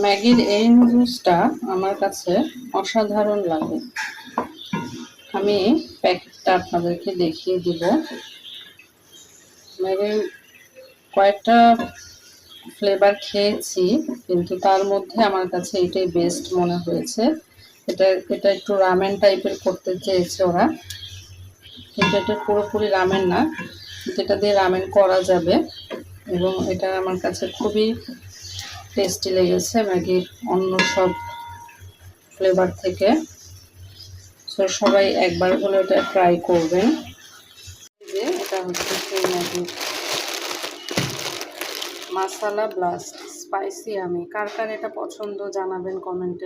ম্যাগির এই নুডলসটা আমার কাছে অসাধারণ লাগে। আমি প্যাকেটটা আপনাদেরকে দেখিয়ে দিব। ম্যাগির কয়েকটা ফ্লেভার খেয়েছি, কিন্তু তার মধ্যে আমার কাছে এটাই বেস্ট মনে হয়েছে। এটা একটু রামেন টাইপের করতে চেয়েছে ওরা, কিন্তু এটা পুরোপুরি রামেন না, কিন্তু এটা দিয়ে রামেন করা যাবে। এবং এটা আমার কাছে খুবই টেস্টি লেগেছে ম্যাগির অন্য সব ফ্লেভার থেকে। সো সবাই একবার হলে এটা ট্রাই করবেন। যে এটা হচ্ছে সেই ম্যাগির মাসালা ব্লাস্ট স্পাইসি। আমি কার কার এটা পছন্দ জানাবেন কমেন্টে।